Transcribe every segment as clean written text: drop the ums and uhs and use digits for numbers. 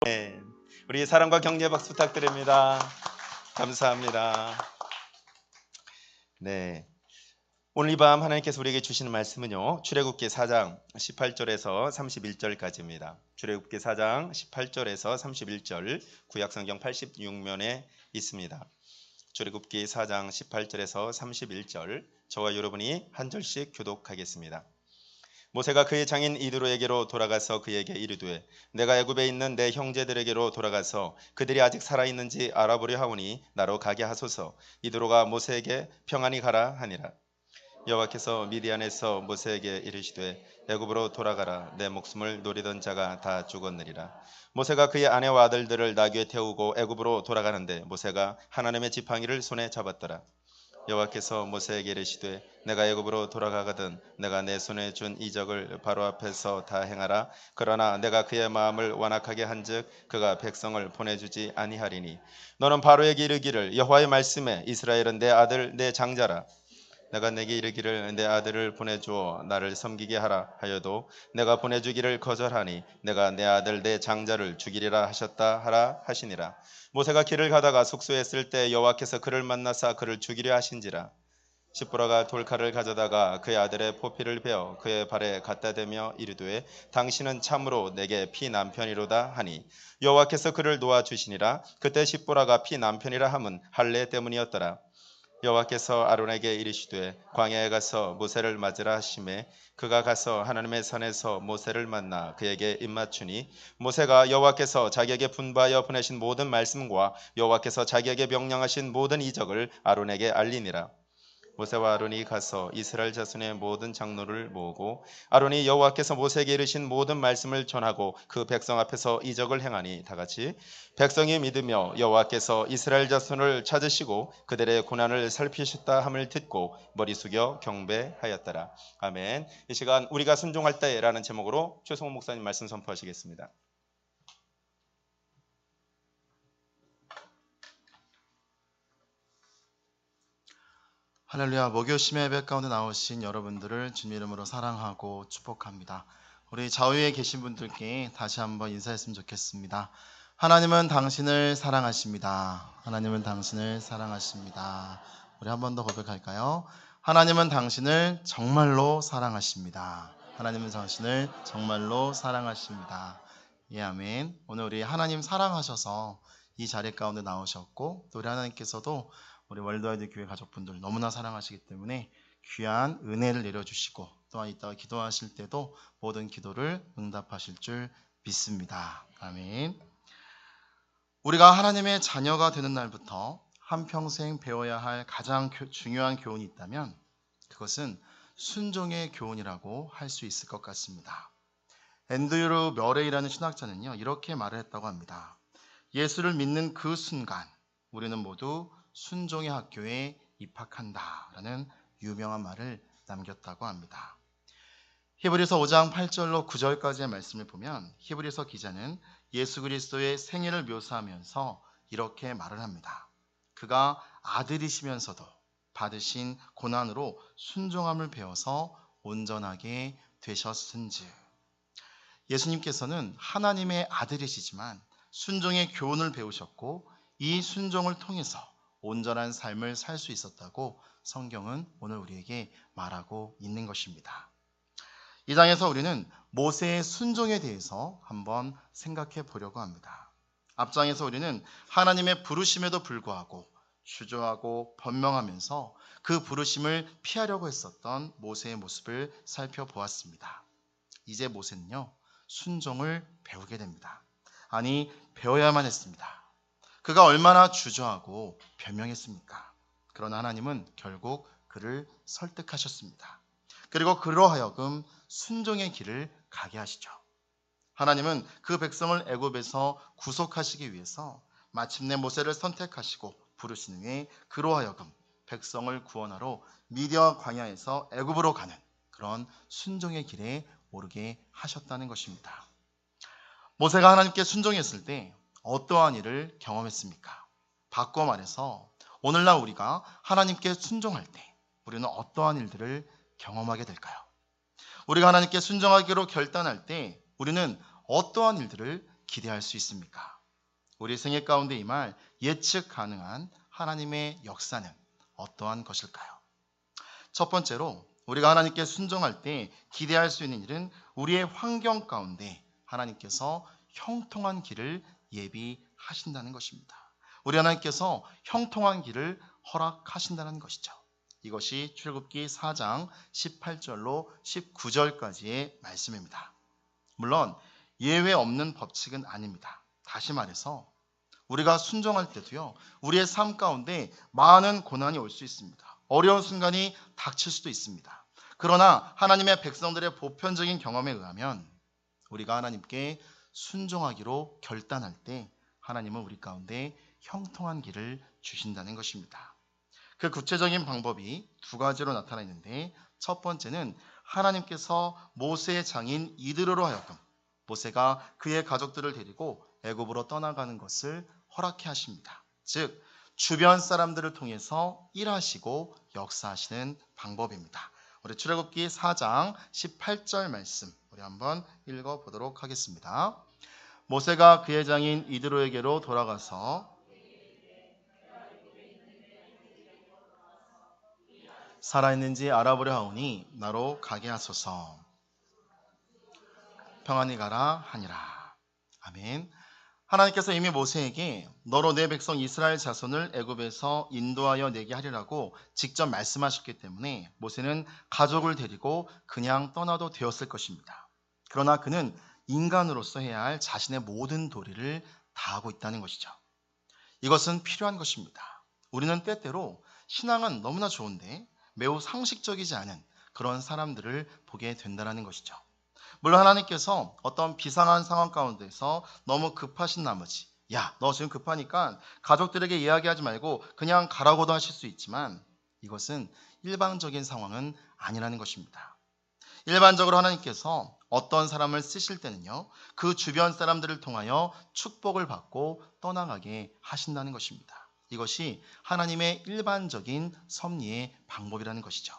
네, 우리 사랑과 격려의 박수 부탁드립니다. 감사합니다. 네, 오늘 이 밤 하나님께서 우리에게 주시는 말씀은요, 출애굽기 4장 18절에서 31절까지입니다. 출애굽기 4장 18절에서 31절, 구약성경 86면에 있습니다. 출애굽기 4장 18절에서 31절, 저와 여러분이 한 절씩 교독하겠습니다. 모세가 그의 장인 이드로에게로 돌아가서 그에게 이르되 내가 애굽에 있는 내 형제들에게로 돌아가서 그들이 아직 살아있는지 알아보려 하오니 나로 가게 하소서. 이드로가 모세에게 평안히 가라 하니라. 여호와께서 미디안에서 모세에게 이르시되 애굽으로 돌아가라. 내 목숨을 노리던 자가 다 죽었느니라. 모세가 그의 아내와 아들들을 나귀에 태우고 애굽으로 돌아가는데 모세가 하나님의 지팡이를 손에 잡았더라. 여호와께서 모세에게 이르시되 내가 애굽으로 돌아가거든 내가 내 손에 준 이적을 바로 앞에서 다 행하라. 그러나 내가 그의 마음을 완악하게 한즉 그가 백성을 보내주지 아니하리니 너는 바로에게 이르기를 여호와의 말씀에 이스라엘은 내 아들 내 장자라. 내가 내게 이르기를 내 아들을 보내주어 나를 섬기게 하라 하여도 내가 보내주기를 거절하니 내가 내 아들 내 장자를 죽이리라 하셨다 하라 하시니라. 모세가 길을 가다가 숙소에 있을 때 여호와께서 그를 만나사 그를 죽이려 하신지라. 십보라가 돌칼을 가져다가 그의 아들의 포피를 베어 그의 발에 갖다 대며 이르되 당신은 참으로 내게 피 남편이로다 하니 여호와께서 그를 놓아 주시니라. 그때 십보라가 피 남편이라 함은 할례 때문이었더라. 여호와께서 아론에게 이르시되 광야에 가서 모세를 맞으라 하시매 그가 가서 하나님의 산에서 모세를 만나 그에게 입맞추니 모세가 여호와께서 자기에게 분부하여 보내신 모든 말씀과 여호와께서 자기에게 명령하신 모든 이적을 아론에게 알리니라. 모세와 아론이 가서 이스라엘 자손의 모든 장로를 모으고 아론이 여호와께서 모세에게 이르신 모든 말씀을 전하고 그 백성 앞에서 이적을 행하니 다같이 백성이 믿으며 여호와께서 이스라엘 자손을 찾으시고 그들의 고난을 살피셨다 함을 듣고 머리 숙여 경배하였더라. 아멘. 이 시간 우리가 순종할 때라는 제목으로 최성호 목사님 말씀 선포하시겠습니다. 할렐루야. 목요심의 예배 가운데 나오신 여러분들을 주님 이름으로 사랑하고 축복합니다. 우리 좌우에 계신 분들께 다시 한번 인사했으면 좋겠습니다. 하나님은 당신을 사랑하십니다. 하나님은 당신을 사랑하십니다. 우리 한 번 더 고백할까요? 하나님은 당신을 정말로 사랑하십니다. 하나님은 당신을 정말로 사랑하십니다. 예, 아멘. 오늘 우리 하나님 사랑하셔서 이 자리 가운데 나오셨고 또 우리 하나님께서도 우리 월드와이드 교회 가족분들 너무나 사랑하시기 때문에 귀한 은혜를 내려주시고 또한 이따가 기도하실 때도 모든 기도를 응답하실 줄 믿습니다. 아멘. 우리가 하나님의 자녀가 되는 날부터 한평생 배워야 할 가장 중요한 교훈이 있다면 그것은 순종의 교훈이라고 할 수 있을 것 같습니다. 앤드류 머레이라는 신학자는요 이렇게 말을 했다고 합니다. 예수를 믿는 그 순간 우리는 모두 순종의 학교에 입학한다 라는 유명한 말을 남겼다고 합니다. 히브리서 5장 8절로 9절까지의 말씀을 보면 히브리서 기자는 예수 그리스도의 생애를 묘사하면서 이렇게 말을 합니다. 그가 아들이시면서도 받으신 고난으로 순종함을 배워서 온전하게 되셨은즉. 예수님께서는 하나님의 아들이시지만 순종의 교훈을 배우셨고 이 순종을 통해서 온전한 삶을 살 수 있었다고 성경은 오늘 우리에게 말하고 있는 것입니다. 이 장에서 우리는 모세의 순종에 대해서 한번 생각해 보려고 합니다. 앞장에서 우리는 하나님의 부르심에도 불구하고 주저하고 변명하면서 그 부르심을 피하려고 했었던 모세의 모습을 살펴보았습니다. 이제 모세는요 순종을 배우게 됩니다. 아니 배워야만 했습니다. 그가 얼마나 주저하고 변명했습니까? 그러나 하나님은 결국 그를 설득하셨습니다. 그리고 그로 하여금 순종의 길을 가게 하시죠. 하나님은 그 백성을 애굽에서 구속하시기 위해서 마침내 모세를 선택하시고 부르신 후에 그로 하여금 백성을 구원하러 미디안 광야에서 애굽으로 가는 그런 순종의 길에 오르게 하셨다는 것입니다. 모세가 하나님께 순종했을 때 어떠한 일을 경험했습니까? 바꿔 말해서 오늘날 우리가 하나님께 순종할 때 우리는 어떠한 일들을 경험하게 될까요? 우리가 하나님께 순종하기로 결단할 때 우리는 어떠한 일들을 기대할 수 있습니까? 우리 생애 가운데 임할 예측 가능한 하나님의 역사는 어떠한 것일까요? 첫 번째로 우리가 하나님께 순종할 때 기대할 수 있는 일은 우리의 환경 가운데 하나님께서 형통한 길을 예비하신다는 것입니다. 우리 하나님께서 형통한 길을 허락하신다는 것이죠. 이것이 출애굽기 4장 18절로 19절까지의 말씀입니다. 물론 예외 없는 법칙은 아닙니다. 다시 말해서 우리가 순종할 때도요, 우리의 삶 가운데 많은 고난이 올 수 있습니다. 어려운 순간이 닥칠 수도 있습니다. 그러나 하나님의 백성들의 보편적인 경험에 의하면 우리가 하나님께 순종하기로 결단할 때 하나님은 우리 가운데 형통한 길을 주신다는 것입니다. 그 구체적인 방법이 두 가지로 나타나 있는데, 첫 번째는 하나님께서 모세의 장인 이드로로 하여금 모세가 그의 가족들을 데리고 애굽으로 떠나가는 것을 허락해 하십니다. 즉 주변 사람들을 통해서 일하시고 역사하시는 방법입니다. 우리 출애굽기 4장 18절 말씀 우리 한번 읽어보도록 하겠습니다. 모세가 그의 장인 이드로에게로 돌아가서 살아있는지 알아보려 하오니 나로 가게 하소서. 평안히 가라 하니라. 아멘. 하나님께서 이미 모세에게 너로 내 백성 이스라엘 자손을 애굽에서 인도하여 내게 하리라고 직접 말씀하셨기 때문에 모세는 가족을 데리고 그냥 떠나도 되었을 것입니다. 그러나 그는 인간으로서 해야 할 자신의 모든 도리를 다하고 있다는 것이죠. 이것은 필요한 것입니다. 우리는 때때로 신앙은 너무나 좋은데 매우 상식적이지 않은 그런 사람들을 보게 된다는 것이죠. 물론 하나님께서 어떤 비상한 상황 가운데서 너무 급하신 나머지 야, 너 지금 급하니까 가족들에게 이야기하지 말고 그냥 가라고도 하실 수 있지만 이것은 일반적인 상황은 아니라는 것입니다. 일반적으로 하나님께서 어떤 사람을 쓰실 때는요, 그 주변 사람들을 통하여 축복을 받고 떠나가게 하신다는 것입니다. 이것이 하나님의 일반적인 섭리의 방법이라는 것이죠.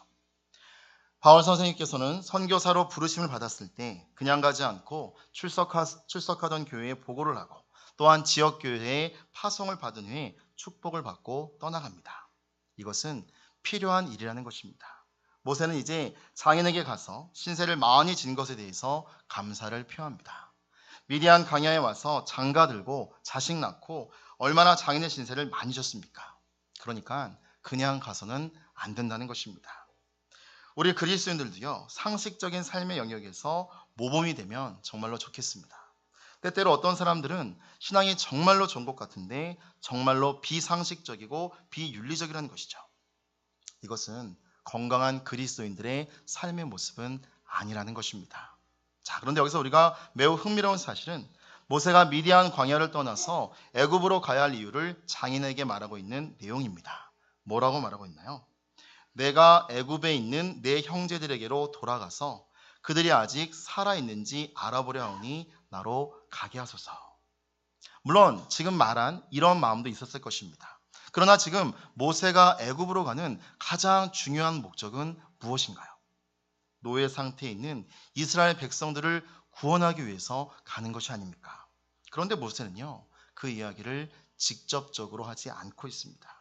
바울 선생님께서는 선교사로 부르심을 받았을 때 그냥 가지 않고 출석하던 교회에 보고를 하고 또한 지역 교회에 파송을 받은 후에 축복을 받고 떠나갑니다. 이것은 필요한 일이라는 것입니다. 모세는 이제 장인에게 가서 신세를 많이 진 것에 대해서 감사를 표합니다. 미디안 광야에 와서 장가 들고 자식 낳고 얼마나 장인의 신세를 많이 졌습니까? 그러니까 그냥 가서는 안 된다는 것입니다. 우리 그리스도인들도요, 상식적인 삶의 영역에서 모범이 되면 정말로 좋겠습니다. 때때로 어떤 사람들은 신앙이 정말로 좋은 것 같은데 정말로 비상식적이고 비윤리적이라는 것이죠. 이것은 건강한 그리스도인들의 삶의 모습은 아니라는 것입니다. 자, 그런데 여기서 우리가 매우 흥미로운 사실은 모세가 미디안 광야를 떠나서 애굽으로 가야 할 이유를 장인에게 말하고 있는 내용입니다. 뭐라고 말하고 있나요? 내가 애굽에 있는 내 형제들에게로 돌아가서 그들이 아직 살아있는지 알아보려 하오니 나로 가게 하소서. 물론 지금 말한 이런 마음도 있었을 것입니다. 그러나 지금 모세가 애굽으로 가는 가장 중요한 목적은 무엇인가요? 노예 상태에 있는 이스라엘 백성들을 구원하기 위해서 가는 것이 아닙니까? 그런데 모세는요, 그 이야기를 직접적으로 하지 않고 있습니다.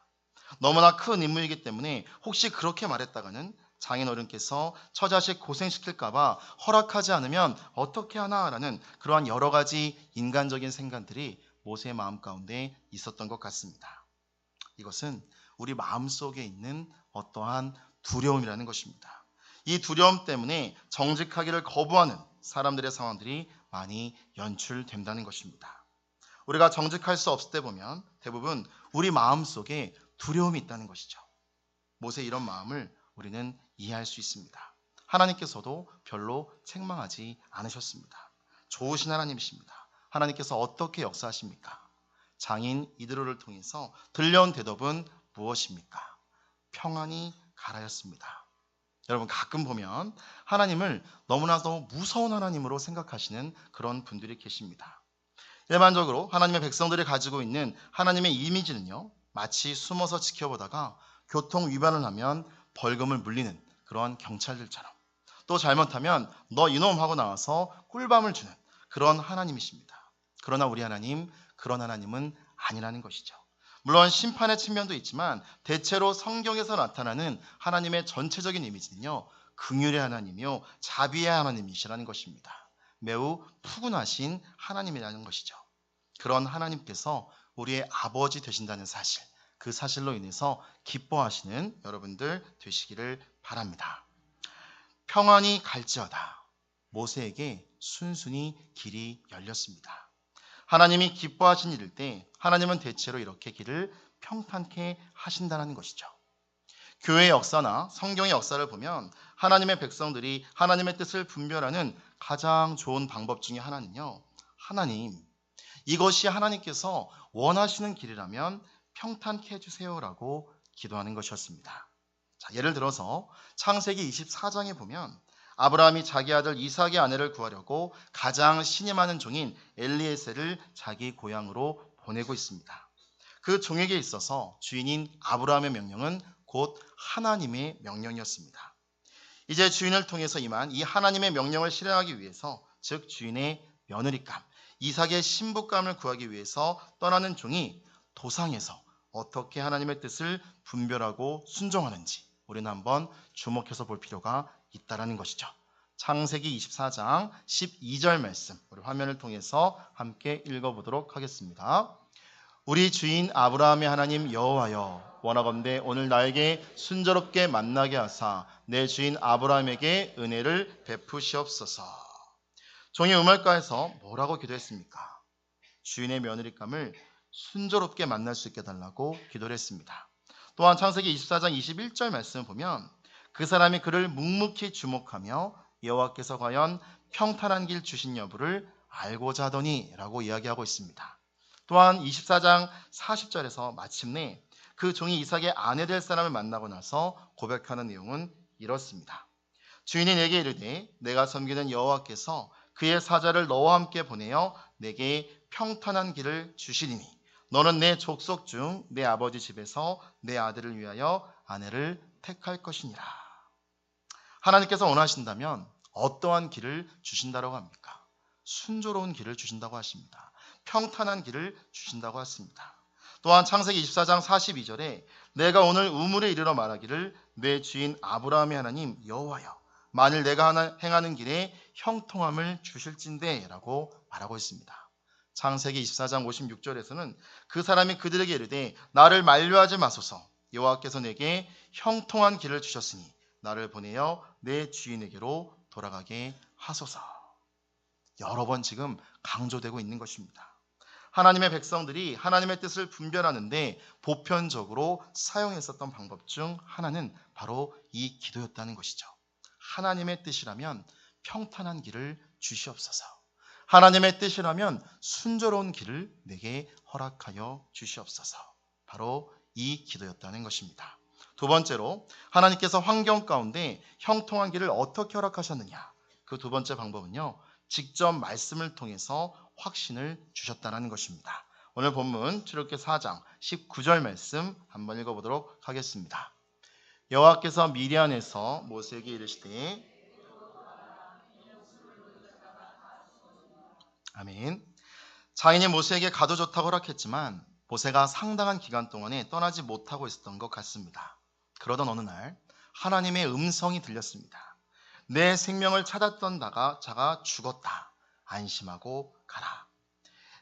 너무나 큰 임무이기 때문에 혹시 그렇게 말했다가는 장인어른께서 처자식 고생시킬까봐 허락하지 않으면 어떻게 하나라는 그러한 여러 가지 인간적인 생각들이 모세의 마음 가운데 있었던 것 같습니다. 이것은 우리 마음속에 있는 어떠한 두려움이라는 것입니다. 이 두려움 때문에 정직하기를 거부하는 사람들의 상황들이 많이 연출된다는 것입니다. 우리가 정직할 수 없을 때 보면 대부분 우리 마음속에 두려움이 있다는 것이죠. 모세의 이런 마음을 우리는 이해할 수 있습니다. 하나님께서도 별로 책망하지 않으셨습니다. 좋으신 하나님이십니다. 하나님께서 어떻게 역사하십니까? 장인 이드로를 통해서 들려온 대답은 무엇입니까? 평안히 가라였습니다. 여러분, 가끔 보면 하나님을 너무나도 무서운 하나님으로 생각하시는 그런 분들이 계십니다. 일반적으로 하나님의 백성들이 가지고 있는 하나님의 이미지는요, 마치 숨어서 지켜보다가 교통 위반을 하면 벌금을 물리는 그런 경찰들처럼, 또 잘못하면 너 이놈 하고 나와서 꿀밤을 주는 그런 하나님이십니다. 그러나 우리 하나님, 그런 하나님은 아니라는 것이죠. 물론 심판의 측면도 있지만 대체로 성경에서 나타나는 하나님의 전체적인 이미지는요, 긍휼의 하나님이요, 자비의 하나님이시라는 것입니다. 매우 푸근하신 하나님이라는 것이죠. 그런 하나님께서 우리의 아버지 되신다는 사실, 그 사실로 인해서 기뻐하시는 여러분들 되시기를 바랍니다. 평안히 갈지어다. 모세에게 순순히 길이 열렸습니다. 하나님이 기뻐하신 일일 때 하나님은 대체로 이렇게 길을 평탄케 하신다는 것이죠. 교회의 역사나 성경의 역사를 보면 하나님의 백성들이 하나님의 뜻을 분별하는 가장 좋은 방법 중에 하나는요, 하나님, 이것이 하나님께서 원하시는 길이라면 평탄케 해주세요라고 기도하는 것이었습니다. 자, 예를 들어서 창세기 24장에 보면 아브라함이 자기 아들 이삭의 아내를 구하려고 가장 신이 많은 종인 엘리에셀을 자기 고향으로 보내고 있습니다. 그 종에게 있어서 주인인 아브라함의 명령은 곧 하나님의 명령이었습니다. 이제 주인을 통해서 임한 이 하나님의 명령을 실행하기 위해서, 즉 주인의 며느리감, 이삭의 신부감을 구하기 위해서 떠나는 종이 도상에서 어떻게 하나님의 뜻을 분별하고 순종하는지 우리는 한번 주목해서 볼 필요가 있다는 것이죠. 창세기 24장 12절 말씀, 우리 화면을 통해서 함께 읽어보도록 하겠습니다. 우리 주인 아브라함의 하나님 여호와여, 원하건대 오늘 나에게 순조롭게 만나게 하사 내 주인 아브라함에게 은혜를 베푸시옵소서. 종이 우물가에서 뭐라고 기도했습니까? 주인의 며느리감을 순조롭게 만날 수 있게 달라고 기도를 했습니다. 또한 창세기 24장 21절 말씀을 보면 그 사람이 그를 묵묵히 주목하며 여호와께서 과연 평탄한 길 주신 여부를 알고자 하더니 라고 이야기하고 있습니다. 또한 24장 40절에서 마침내 그 종이 이삭의 아내 될 사람을 만나고 나서 고백하는 내용은 이렇습니다. 주인이 내게 이르되 내가 섬기는 여호와께서 그의 사자를 너와 함께 보내어 내게 평탄한 길을 주시리니 너는 내 족속 중 내 아버지 집에서 내 아들을 위하여 아내를 택할 것이니라. 하나님께서 원하신다면 어떠한 길을 주신다고 합니까? 순조로운 길을 주신다고 하십니다. 평탄한 길을 주신다고 하십니다. 또한 창세기 24장 42절에 내가 오늘 우물에 이르러 말하기를 내 주인 아브라함의 하나님 여호와여, 만일 내가 행하는 길에 형통함을 주실진대 라고 말하고 있습니다. 창세기 24장 56절에서는 그 사람이 그들에게 이르되 나를 만류하지 마소서, 여호와께서 내게 형통한 길을 주셨으니 나를 보내어 내 주인에게로 돌아가게 하소서. 여러 번 지금 강조되고 있는 것입니다. 하나님의 백성들이 하나님의 뜻을 분별하는데 보편적으로 사용했었던 방법 중 하나는 바로 이 기도였다는 것이죠. 하나님의 뜻이라면 평탄한 길을 주시옵소서. 하나님의 뜻이라면 순조로운 길을 내게 허락하여 주시옵소서. 바로 이 기도였다는 것입니다. 두 번째로 하나님께서 환경 가운데 형통한 길을 어떻게 허락하셨느냐. 그 두 번째 방법은요, 직접 말씀을 통해서 확신을 주셨다는 것입니다. 오늘 본문 출애굽기 4장 19절 말씀 한번 읽어보도록 하겠습니다. 여호와께서 미디안에서 모세에게 이르시되, 아멘. 장인이 모세에게 가도 좋다고 허락했지만 모세가 상당한 기간 동안에 떠나지 못하고 있었던 것 같습니다. 그러던 어느 날 하나님의 음성이 들렸습니다. 내 생명을 찾았던 자가 죽었다. 안심하고 가라.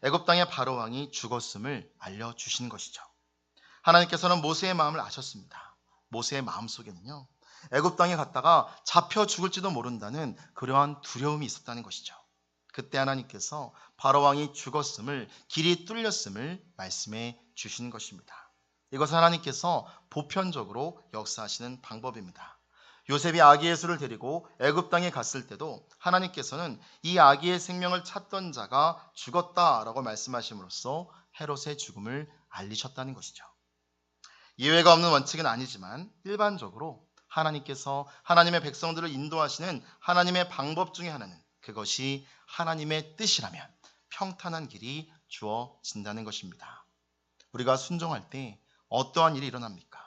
애굽 땅의 바로 왕이 죽었음을 알려주신 것이죠. 하나님께서는 모세의 마음을 아셨습니다. 모세의 마음속에는요, 애굽 땅에 갔다가 잡혀 죽을지도 모른다는 그러한 두려움이 있었다는 것이죠. 그때 하나님께서 바로 왕이 죽었음을, 길이 뚫렸음을 말씀해 주신 것입니다. 이것은 하나님께서 보편적으로 역사하시는 방법입니다. 요셉이 아기 예수를 데리고 애굽 땅에 갔을 때도 하나님께서는 이 아기의 생명을 찾던 자가 죽었다라고 말씀하심으로써 헤롯의 죽음을 알리셨다는 것이죠. 예외가 없는 원칙은 아니지만 일반적으로 하나님께서 하나님의 백성들을 인도하시는 하나님의 방법 중에 하나는, 그것이 하나님의 뜻이라면 평탄한 길이 주어진다는 것입니다. 우리가 순종할 때 어떠한 일이 일어납니까?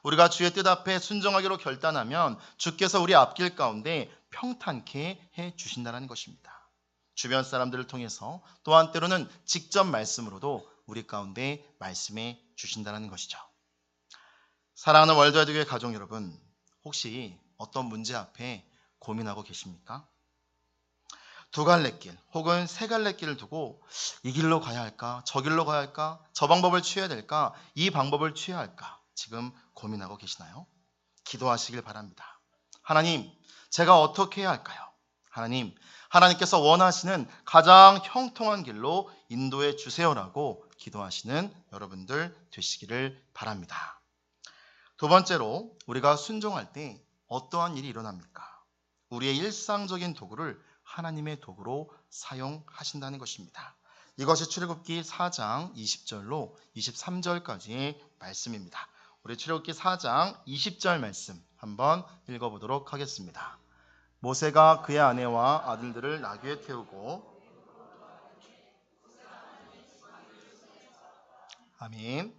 우리가 주의 뜻 앞에 순종하기로 결단하면 주께서 우리 앞길 가운데 평탄케 해 주신다는 것입니다. 주변 사람들을 통해서 또한 때로는 직접 말씀으로도 우리 가운데 말씀해 주신다는 것이죠. 사랑하는 월드와이드 교회 가족 여러분, 혹시 어떤 문제 앞에 고민하고 계십니까? 두 갈래 길 혹은 세 갈래 길을 두고 이 길로 가야 할까? 저 길로 가야 할까? 저 방법을 취해야 될까? 이 방법을 취해야 할까? 지금 고민하고 계시나요? 기도하시길 바랍니다. 하나님, 제가 어떻게 해야 할까요? 하나님, 하나님께서 원하시는 가장 형통한 길로 인도해 주세요라고 기도하시는 여러분들 되시기를 바랍니다. 두 번째로, 우리가 순종할 때 어떠한 일이 일어납니까? 우리의 일상적인 도구를 하나님의 도구로 사용하신다는 것입니다. 이것이 출애굽기 4장 20절로 23절까지의 말씀입니다. 우리 출애굽기 4장 20절 말씀 한번 읽어보도록 하겠습니다. 모세가 그의 아내와 아들들을 나귀에 태우고 아멘.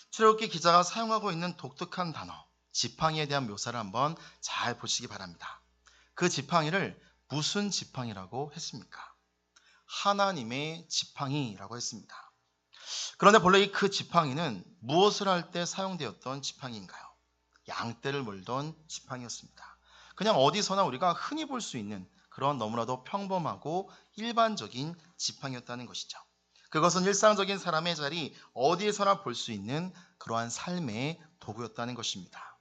출애굽기 기자가 사용하고 있는 독특한 단어 지팡이에 대한 묘사를 한번 잘 보시기 바랍니다. 그 지팡이를 무슨 지팡이라고 했습니까? 하나님의 지팡이라고 했습니다. 그런데 본래 그 지팡이는 무엇을 할 때 사용되었던 지팡이인가요? 양떼를 몰던 지팡이였습니다. 그냥 어디서나 우리가 흔히 볼 수 있는 그런 너무나도 평범하고 일반적인 지팡이였다는 것이죠. 그것은 일상적인 사람의 자리 어디에서나 볼 수 있는 그러한 삶의 도구였다는 것입니다.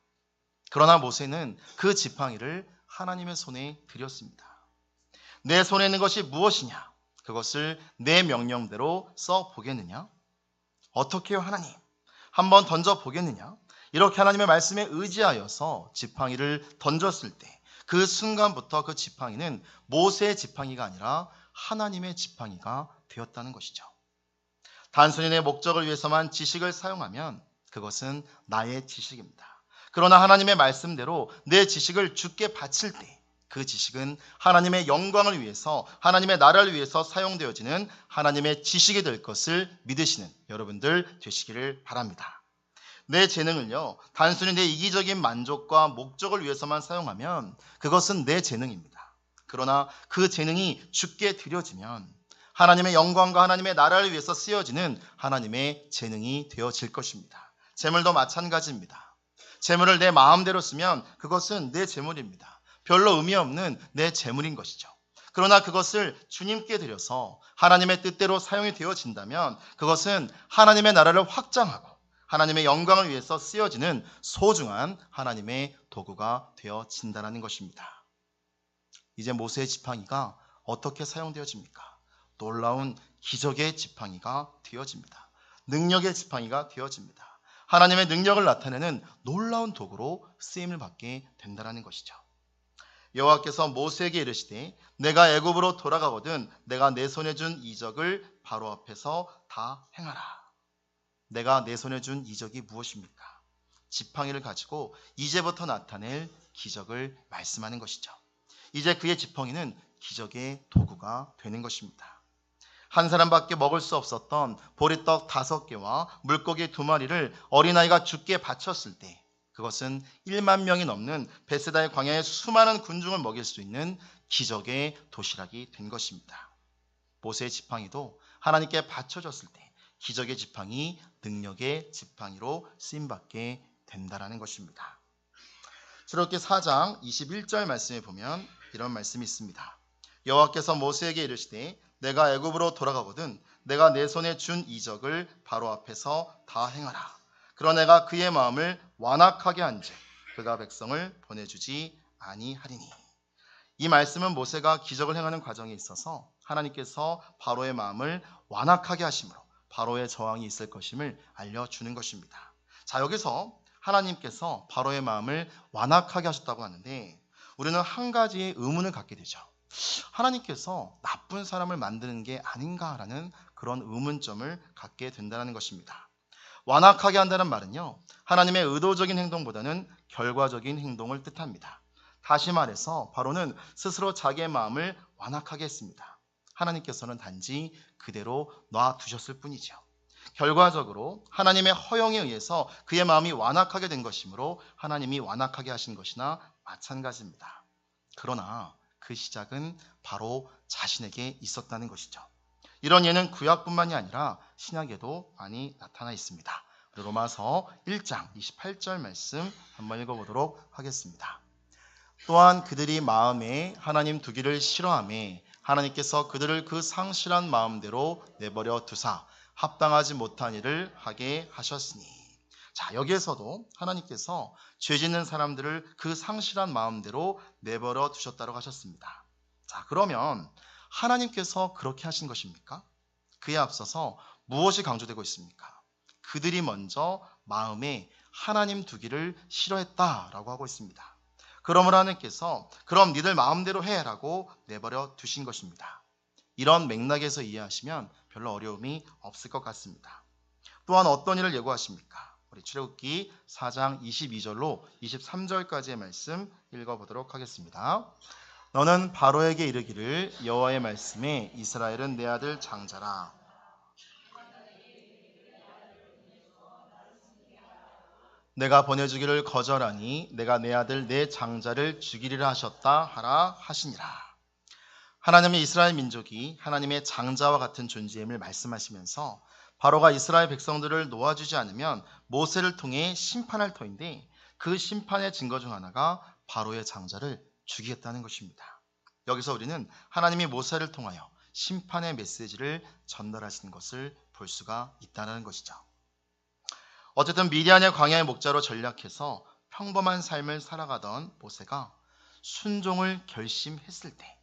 그러나 모세는 그 지팡이를 하나님의 손에 드렸습니다. 내 손에 있는 것이 무엇이냐? 그것을 내 명령대로 써보겠느냐? 어떻게요 하나님? 한번 던져보겠느냐? 이렇게 하나님의 말씀에 의지하여서 지팡이를 던졌을 때 그 순간부터 그 지팡이는 모세의 지팡이가 아니라 하나님의 지팡이가 되었다는 것이죠. 단순히 내 목적을 위해서만 지식을 사용하면 그것은 나의 지식입니다. 그러나 하나님의 말씀대로 내 지식을 주께 바칠 때 그 지식은 하나님의 영광을 위해서 하나님의 나라를 위해서 사용되어지는 하나님의 지식이 될 것을 믿으시는 여러분들 되시기를 바랍니다. 내 재능을요 단순히 내 이기적인 만족과 목적을 위해서만 사용하면 그것은 내 재능입니다. 그러나 그 재능이 주께 드려지면 하나님의 영광과 하나님의 나라를 위해서 쓰여지는 하나님의 재능이 되어질 것입니다. 재물도 마찬가지입니다. 재물을 내 마음대로 쓰면 그것은 내 재물입니다. 별로 의미 없는 내 재물인 것이죠. 그러나 그것을 주님께 드려서 하나님의 뜻대로 사용이 되어진다면 그것은 하나님의 나라를 확장하고 하나님의 영광을 위해서 쓰여지는 소중한 하나님의 도구가 되어진다는 것입니다. 이제 모세의 지팡이가 어떻게 사용되어집니까? 놀라운 기적의 지팡이가 되어집니다. 능력의 지팡이가 되어집니다. 하나님의 능력을 나타내는 놀라운 도구로 쓰임을 받게 된다는 것이죠. 여호와께서 모세에게 이르시되 내가 애굽으로 돌아가거든 내가 내 손에 준 이적을 바로 앞에서 다 행하라. 내가 내 손에 준 이적이 무엇입니까? 지팡이를 가지고 이제부터 나타낼 기적을 말씀하는 것이죠. 이제 그의 지팡이는 기적의 도구가 되는 것입니다. 한 사람밖에 먹을 수 없었던 보리떡 5개와 물고기 2마리를 어린아이가 주께 바쳤을 때 그것은 1만 명이 넘는 베세다의 광야의 수많은 군중을 먹일 수 있는 기적의 도시락이 된 것입니다. 모세의 지팡이도 하나님께 바쳐졌을 때 기적의 지팡이, 능력의 지팡이로 쓰임받게 된다는 것입니다. 출애굽기 4장 21절 말씀에 보면 이런 말씀이 있습니다. 여호와께서 모세에게 이르시되 내가 애굽으로 돌아가거든 내가 내 손에 준 이적을 바로 앞에서 다 행하라. 그러나 내가 그의 마음을 완악하게 한즉 그가 백성을 보내주지 아니하리니. 이 말씀은 모세가 기적을 행하는 과정에 있어서 하나님께서 바로의 마음을 완악하게 하심으로 바로의 저항이 있을 것임을 알려주는 것입니다. 자, 여기서 하나님께서 바로의 마음을 완악하게 하셨다고 하는데 우리는 한 가지의 의문을 갖게 되죠. 하나님께서 나쁜 사람을 만드는 게 아닌가라는 그런 의문점을 갖게 된다는 것입니다. 완악하게 한다는 말은요, 하나님의 의도적인 행동보다는 결과적인 행동을 뜻합니다. 다시 말해서 바로는 스스로 자기의 마음을 완악하게 했습니다. 하나님께서는 단지 그대로 놔두셨을 뿐이죠. 결과적으로 하나님의 허용에 의해서 그의 마음이 완악하게 된 것이므로 하나님이 완악하게 하신 것이나 마찬가지입니다. 그러나 그 시작은 바로 자신에게 있었다는 것이죠. 이런 예는 구약뿐만이 아니라 신약에도 많이 나타나 있습니다. 로마서 1장 28절 말씀 한번 읽어보도록 하겠습니다. 또한 그들이 마음에 하나님 두기를 싫어하며 하나님께서 그들을 그 상실한 마음대로 내버려 두사 합당하지 못한 일을 하게 하셨으니. 자, 여기에서도 하나님께서 죄 짓는 사람들을 그 상실한 마음대로 내버려 두셨다고 하셨습니다. 자, 그러면 하나님께서 그렇게 하신 것입니까? 그에 앞서서 무엇이 강조되고 있습니까? 그들이 먼저 마음에 하나님 두기를 싫어했다라고 하고 있습니다. 그러므로 하나님께서 그럼 니들 마음대로 해라고 내버려 두신 것입니다. 이런 맥락에서 이해하시면 별로 어려움이 없을 것 같습니다. 또한 어떤 일을 예고하십니까? 우리 출애굽기 4장 22절로 23절까지의 말씀 읽어보도록 하겠습니다. 너는 바로에게 이르기를 여호와의 말씀에 이스라엘은 내 아들 장자라. 내가 보내주기를 거절하니 내가 내 아들 내 장자를 죽이리라 하셨다 하라 하시니라. 하나님의 이스라엘 민족이 하나님의 장자와 같은 존재임을 말씀하시면서 바로가 이스라엘 백성들을 놓아주지 않으면 모세를 통해 심판할 터인데 그 심판의 증거 중 하나가 바로의 장자를 죽이겠다는 것입니다. 여기서 우리는 하나님이 모세를 통하여 심판의 메시지를 전달하시는 것을 볼 수가 있다는 것이죠. 어쨌든 미디안의 광야의 목자로 전략해서 평범한 삶을 살아가던 모세가 순종을 결심했을 때,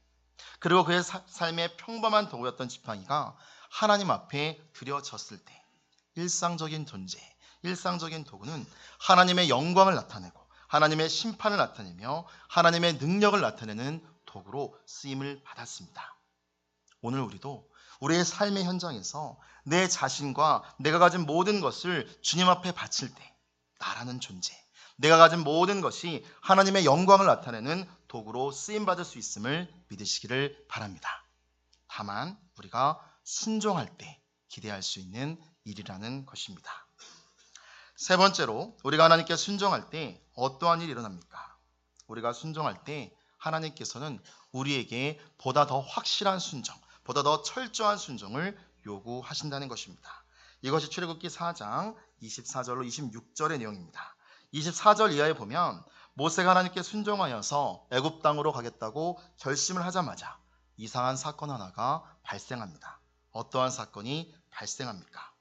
그리고 그의 삶의 평범한 도구였던 지팡이가 하나님 앞에 드려졌을 때, 일상적인 존재, 일상적인 도구는 하나님의 영광을 나타내고 하나님의 심판을 나타내며 하나님의 능력을 나타내는 도구로 쓰임을 받았습니다. 오늘 우리도 우리의 삶의 현장에서 내 자신과 내가 가진 모든 것을 주님 앞에 바칠 때 나라는 존재, 내가 가진 모든 것이 하나님의 영광을 나타내는 도구로 쓰임받을 수 있음을 믿으시기를 바랍니다. 다만 우리가 순종할 때 기대할 수 있는 일이라는 것입니다. 세 번째로 우리가 하나님께 순종할 때 어떠한 일이 일어납니까? 우리가 순종할 때 하나님께서는 우리에게 보다 더 확실한 순종, 보다 더 철저한 순종을 요구하신다는 것입니다. 이것이 출애굽기 4장 24절로 26절의 내용입니다. 24절 이하에 보면 모세가 하나님께 순종하여서 애굽 땅으로 가겠다고 결심을 하자마자 이상한 사건 하나가 발생합니다. 어떠한 사건이 발생합니까?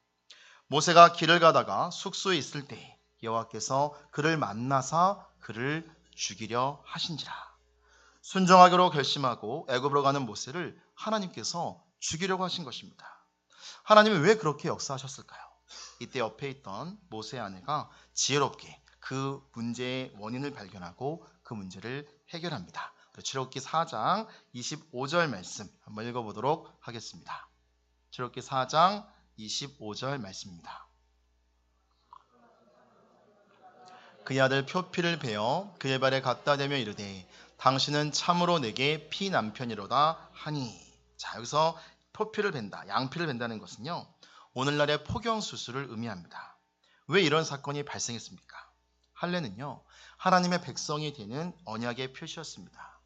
모세가 길을 가다가 숙소에 있을 때 여호와께서 그를 만나사 그를 죽이려 하신지라. 순종하기로 결심하고 애굽으로 가는 모세를 하나님께서 죽이려고 하신 것입니다. 하나님이 왜 그렇게 역사하셨을까요? 이때 옆에 있던 모세의 아내가 지혜롭게 그 문제의 원인을 발견하고 그 문제를 해결합니다. 출애굽기 4장 25절 말씀 한번 읽어보도록 하겠습니다. 출애굽기 4장 25절 말씀입니다. 그의 아들 표피를 베어 그의 발에 갖다 대며 이르되 당신은 참으로 내게 피남편이로다 하니. 자, 여기서 표피를 벤다, 양피를 벤다는 것은요, 오늘날의 포경 수술을 의미합니다. 왜 이런 사건이 발생했습니까? 할례는요, 하나님의 백성이 되는 언약의 표시였습니다.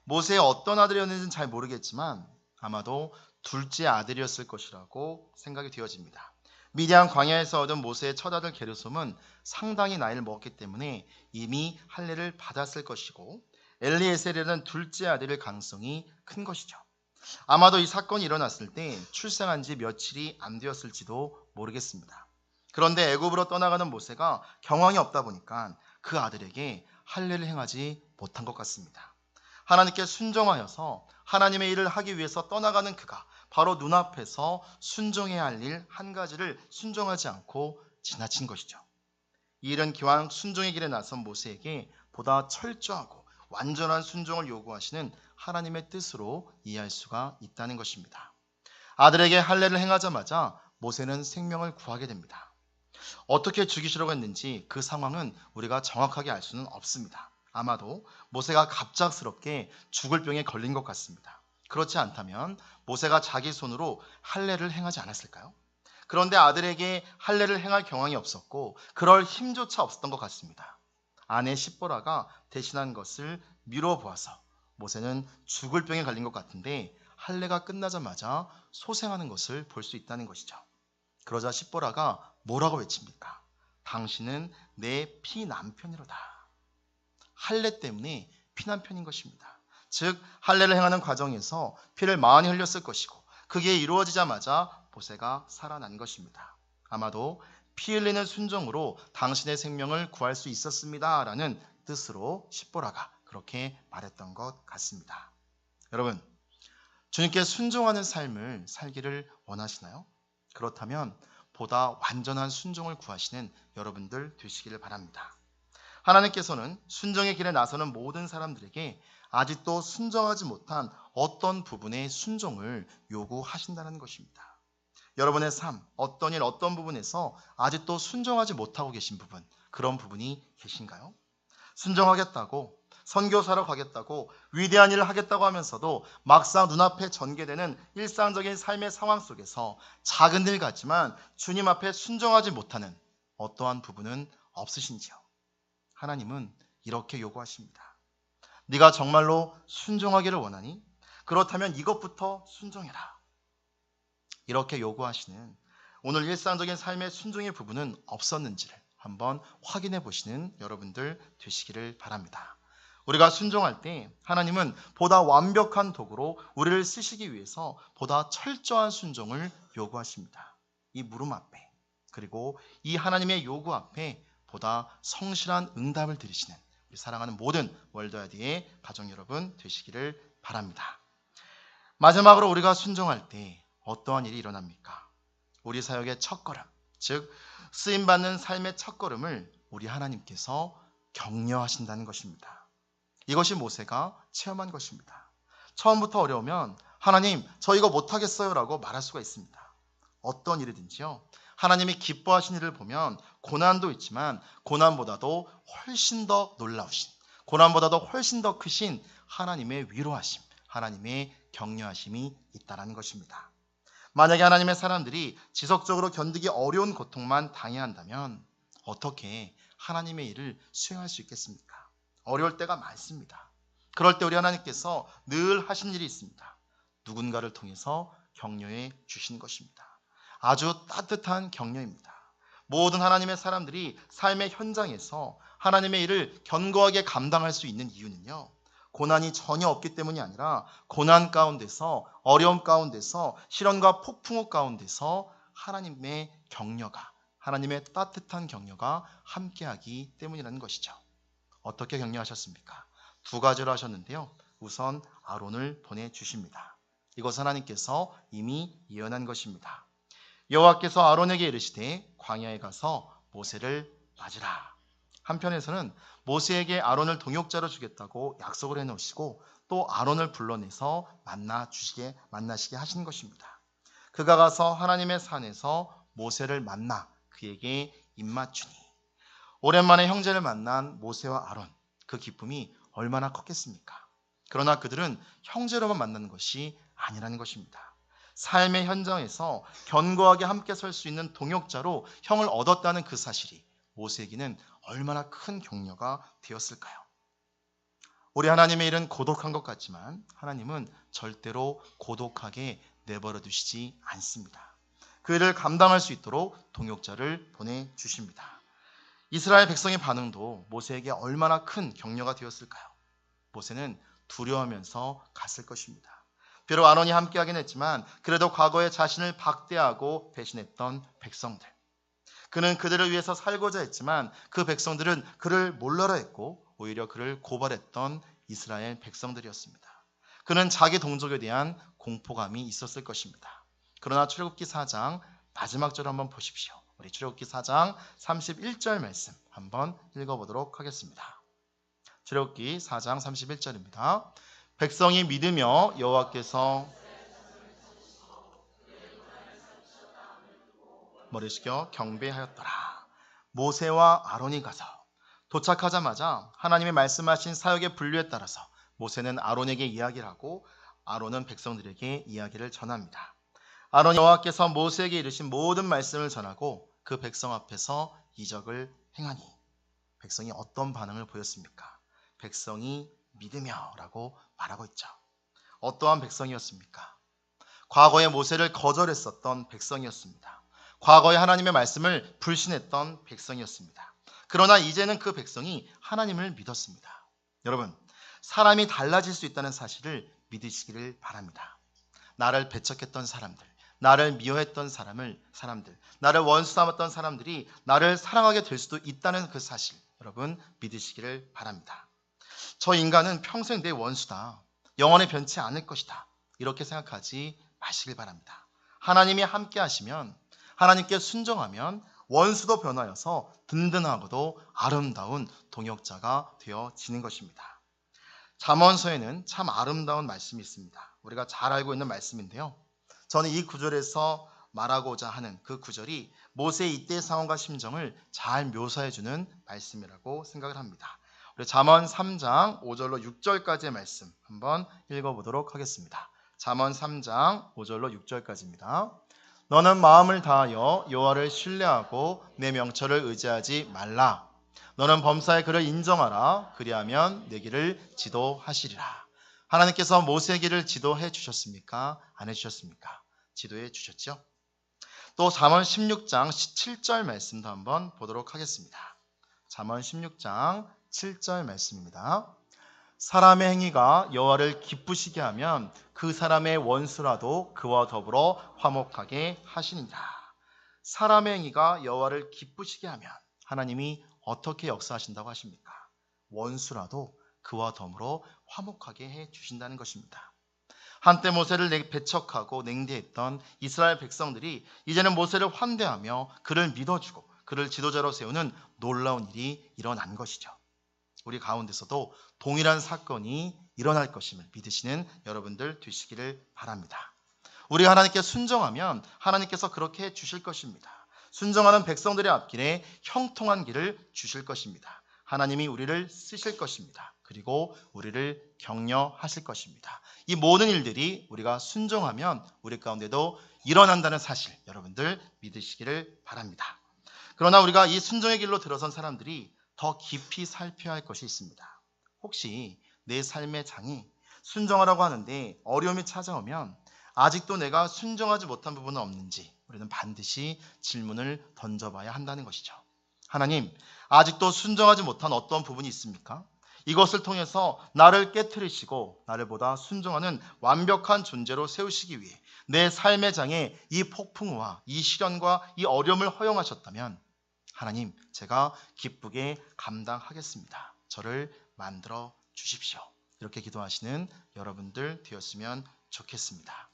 모세의 어떤 아들이었는지는 잘 모르겠지만 아마도 둘째 아들이었을 것이라고 생각이 되어집니다. 미디안 광야에서 얻은 모세의 첫 아들 게르솜은 상당히 나이를 먹었기 때문에 이미 할례를 받았을 것이고 엘리에셀이라는 둘째 아들일 가능성이 큰 것이죠. 아마도 이 사건이 일어났을 때 출생한 지 며칠이 안 되었을지도 모르겠습니다. 그런데 애굽으로 떠나가는 모세가 경황이 없다 보니까 그 아들에게 할례를 행하지 못한 것 같습니다. 하나님께 순종하여서 하나님의 일을 하기 위해서 떠나가는 그가 바로 눈앞에서 순종해야 할 일 한 가지를 순종하지 않고 지나친 것이죠. 이 일은 기왕 순종의 길에 나선 모세에게 보다 철저하고 완전한 순종을 요구하시는 하나님의 뜻으로 이해할 수가 있다는 것입니다. 아들에게 할례를 행하자마자 모세는 생명을 구하게 됩니다. 어떻게 죽이시려고 했는지 그 상황은 우리가 정확하게 알 수는 없습니다. 아마도 모세가 갑작스럽게 죽을 병에 걸린 것 같습니다. 그렇지 않다면 모세가 자기 손으로 할례를 행하지 않았을까요? 그런데 아들에게 할례를 행할 경황이 없었고 그럴 힘조차 없었던 것 같습니다. 아내 십보라가 대신한 것을 미뤄 보아서 모세는 죽을 병에 걸린 것 같은데 할례가 끝나자마자 소생하는 것을 볼 수 있다는 것이죠. 그러자 십보라가 뭐라고 외칩니까? 당신은 내 피남편이로다. 할례 때문에 피남편인 것입니다. 즉 할례를 행하는 과정에서 피를 많이 흘렸을 것이고 그게 이루어지자마자 모세가 살아난 것입니다. 아마도 피 흘리는 순종으로 당신의 생명을 구할 수 있었습니다라는 뜻으로 십보라가 그렇게 말했던 것 같습니다. 여러분, 주님께 순종하는 삶을 살기를 원하시나요? 그렇다면 보다 완전한 순종을 구하시는 여러분들 되시기를 바랍니다. 하나님께서는 순종의 길에 나서는 모든 사람들에게 아직도 순종하지 못한 어떤 부분의 순종을 요구하신다는 것입니다. 여러분의 삶, 어떤 일, 어떤 부분에서 아직도 순종하지 못하고 계신 부분, 그런 부분이 계신가요? 순종하겠다고, 선교사로 가겠다고, 위대한 일을 하겠다고 하면서도 막상 눈앞에 전개되는 일상적인 삶의 상황 속에서 작은 일 같지만 주님 앞에 순종하지 못하는 어떠한 부분은 없으신지요? 하나님은 이렇게 요구하십니다. 네가 정말로 순종하기를 원하니? 그렇다면 이것부터 순종해라. 이렇게 요구하시는 오늘 일상적인 삶의 순종의 부분은 없었는지를 한번 확인해 보시는 여러분들 되시기를 바랍니다. 우리가 순종할 때 하나님은 보다 완벽한 도구로 우리를 쓰시기 위해서 보다 철저한 순종을 요구하십니다. 이 물음 앞에 그리고 이 하나님의 요구 앞에 보다 성실한 응답을 드리시는 우리 사랑하는 모든 월드와이드의 가족 여러분 되시기를 바랍니다. 마지막으로 우리가 순종할 때 어떠한 일이 일어납니까? 우리 사역의 첫걸음, 즉 쓰임받는 삶의 첫걸음을 우리 하나님께서 격려하신다는 것입니다. 이것이 모세가 체험한 것입니다. 처음부터 어려우면 하나님 저 이거 못하겠어요 라고 말할 수가 있습니다. 어떤 일이든지요. 하나님이 기뻐하신 일을 보면 고난도 있지만 고난보다도 훨씬 더 놀라우신, 고난보다도 훨씬 더 크신 하나님의 위로하심, 하나님의 격려하심이 있다는 것입니다. 만약에 하나님의 사람들이 지속적으로 견디기 어려운 고통만 당해야 한다면 어떻게 하나님의 일을 수행할 수 있겠습니까? 어려울 때가 많습니다. 그럴 때 우리 하나님께서 늘 하신 일이 있습니다. 누군가를 통해서 격려해 주신 것입니다. 아주 따뜻한 격려입니다. 모든 하나님의 사람들이 삶의 현장에서 하나님의 일을 견고하게 감당할 수 있는 이유는요. 고난이 전혀 없기 때문이 아니라 고난 가운데서 어려움 가운데서 시련과 폭풍우 가운데서 하나님의 격려가 하나님의 따뜻한 격려가 함께하기 때문이라는 것이죠. 어떻게 격려하셨습니까? 두 가지로 하셨는데요. 우선 아론을 보내주십니다. 이것은 하나님께서 이미 예언한 것입니다. 여호와께서 아론에게 이르시되 광야에 가서 모세를 맞으라. 한편에서는 모세에게 아론을 동역자로 주겠다고 약속을 해놓으시고 또 아론을 불러내서 만나시게 하신 것입니다. 그가 가서 하나님의 산에서 모세를 만나 그에게 입맞추니 오랜만에 형제를 만난 모세와 아론, 그 기쁨이 얼마나 컸겠습니까? 그러나 그들은 형제로만 만나는 것이 아니라는 것입니다. 삶의 현장에서 견고하게 함께 설 수 있는 동역자로 형을 얻었다는 그 사실이 모세에게는 얼마나 큰 격려가 되었을까요? 우리 하나님의 일은 고독한 것 같지만 하나님은 절대로 고독하게 내버려 두시지 않습니다. 그 일을 감당할 수 있도록 동역자를 보내주십니다. 이스라엘 백성의 반응도 모세에게 얼마나 큰 격려가 되었을까요? 모세는 두려워하면서 갔을 것입니다. 비록 아론이 함께하긴 했지만 그래도 과거에 자신을 박대하고 배신했던 백성들, 그는 그들을 위해서 살고자 했지만 그 백성들은 그를 몰라라 했고 오히려 그를 고발했던 이스라엘 백성들이었습니다. 그는 자기 동족에 대한 공포감이 있었을 것입니다. 그러나 출애굽기 4장 마지막 절 한번 보십시오. 우리 출애굽기 4장 31절 말씀 한번 읽어보도록 하겠습니다. 출애굽기 4장 31절입니다. 백성이 믿으며 여호와께서 머리 숙여 경배하였더라. 모세와 아론이 가서 도착하자마자 하나님의 말씀하신 사역의 분류에 따라서 모세는 아론에게 이야기를 하고 아론은 백성들에게 이야기를 전합니다. 아론이 여호와께서 모세에게 이르신 모든 말씀을 전하고 그 백성 앞에서 이적을 행하니 백성이 어떤 반응을 보였습니까? 백성이 믿으며 라고 말하고 있죠. 어떠한 백성이었습니까? 과거에 모세를 거절했었던 백성이었습니다. 과거에 하나님의 말씀을 불신했던 백성이었습니다. 그러나 이제는 그 백성이 하나님을 믿었습니다. 여러분, 사람이 달라질 수 있다는 사실을 믿으시기를 바랍니다. 나를 배척했던 사람들, 나를 미워했던 사람들, 나를 원수 삼았던 사람들이 나를 사랑하게 될 수도 있다는 그 사실, 여러분 믿으시기를 바랍니다. 저 인간은 평생 내 원수다. 영원히 변치 않을 것이다. 이렇게 생각하지 마시길 바랍니다. 하나님이 함께 하시면, 하나님께 순종하면 원수도 변하여서 든든하고도 아름다운 동역자가 되어지는 것입니다. 잠언서에는 참 아름다운 말씀이 있습니다. 우리가 잘 알고 있는 말씀인데요. 저는 이 구절에서 말하고자 하는 그 구절이 모세의 이때의 상황과 심정을 잘 묘사해주는 말씀이라고 생각을 합니다. 우리 잠언 3장 5절로 6절까지의 말씀 한번 읽어보도록 하겠습니다. 잠언 3장 5절로 6절까지입니다. 너는 마음을 다하여 여호와를 신뢰하고 내 명철을 의지하지 말라. 너는 범사의 그를 인정하라. 그리하면 내 길을 지도하시리라. 하나님께서 모세의 길을 지도해 주셨습니까? 안 해주셨습니까? 지도해 주셨죠. 또 잠언 16장 7절 말씀도 한번 보도록 하겠습니다. 잠언 16장 7절 말씀입니다. 사람의 행위가 여호와를 기쁘시게 하면 그 사람의 원수라도 그와 더불어 화목하게 하시니라. 사람의 행위가 여호와를 기쁘시게 하면 하나님이 어떻게 역사하신다고 하십니까? 원수라도 그와 더불어 화목하게 해 주신다는 것입니다. 한때 모세를 배척하고 냉대했던 이스라엘 백성들이 이제는 모세를 환대하며 그를 믿어주고 그를 지도자로 세우는 놀라운 일이 일어난 것이죠. 우리 가운데서도 동일한 사건이 일어날 것임을 믿으시는 여러분들 되시기를 바랍니다. 우리가 하나님께 순종하면 하나님께서 그렇게 해 주실 것입니다. 순종하는 백성들의 앞길에 형통한 길을 주실 것입니다. 하나님이 우리를 쓰실 것입니다. 그리고 우리를 격려하실 것입니다. 이 모든 일들이 우리가 순종하면 우리 가운데도 일어난다는 사실 여러분들 믿으시기를 바랍니다. 그러나 우리가 이 순종의 길로 들어선 사람들이 더 깊이 살펴야 할 것이 있습니다. 혹시 내 삶의 장이 순종하라고 하는데 어려움이 찾아오면 아직도 내가 순종하지 못한 부분은 없는지 우리는 반드시 질문을 던져봐야 한다는 것이죠. 하나님, 아직도 순종하지 못한 어떤 부분이 있습니까? 이것을 통해서 나를 깨트리시고 나를 보다 순종하는 완벽한 존재로 세우시기 위해 내 삶의 장에 이 폭풍과 이 시련과 이 어려움을 허용하셨다면 하나님, 제가 기쁘게 감당하겠습니다. 저를 만들어 주십시오. 이렇게 기도하시는 여러분들 되었으면 좋겠습니다.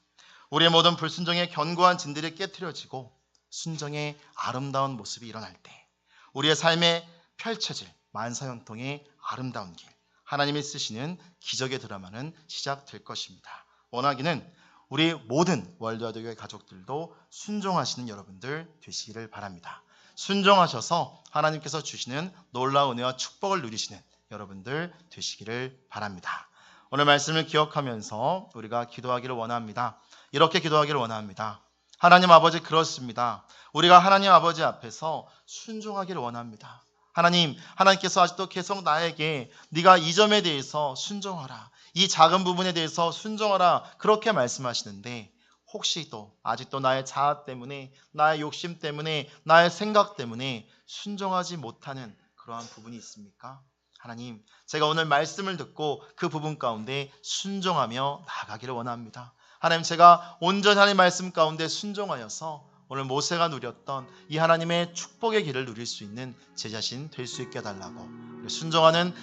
우리의 모든 불순종의 견고한 진들이 깨트려지고 순종의 아름다운 모습이 일어날 때 우리의 삶에 펼쳐질 만사형통의 아름다운 길, 하나님이 쓰시는 기적의 드라마는 시작될 것입니다. 원하기는 우리 모든 월드와드교회 가족들도 순종하시는 여러분들 되시기를 바랍니다. 순종하셔서 하나님께서 주시는 놀라운 은혜와 축복을 누리시는 여러분들 되시기를 바랍니다. 오늘 말씀을 기억하면서 우리가 기도하기를 원합니다. 이렇게 기도하기를 원합니다. 하나님 아버지, 그렇습니다. 우리가 하나님 아버지 앞에서 순종하기를 원합니다. 하나님께서 아직도 계속 나에게 네가 이 점에 대해서 순종하라, 이 작은 부분에 대해서 순종하라 그렇게 말씀하시는데 혹시 또 아직도 나의 자아 때문에, 나의 욕심 때문에, 나의 생각 때문에 순종하지 못하는 그러한 부분이 있습니까? 하나님, 제가 오늘 말씀을 듣고 그 부분 가운데 순종하며 나아가기를 원합니다. 하나님, 제가 온전히 하나님 말씀 가운데 순종하여서 오늘 모세가 누렸던 이 하나님의 축복의 길을 누릴 수 있는 제 자신 될 수 있게 해달라고, 순종하는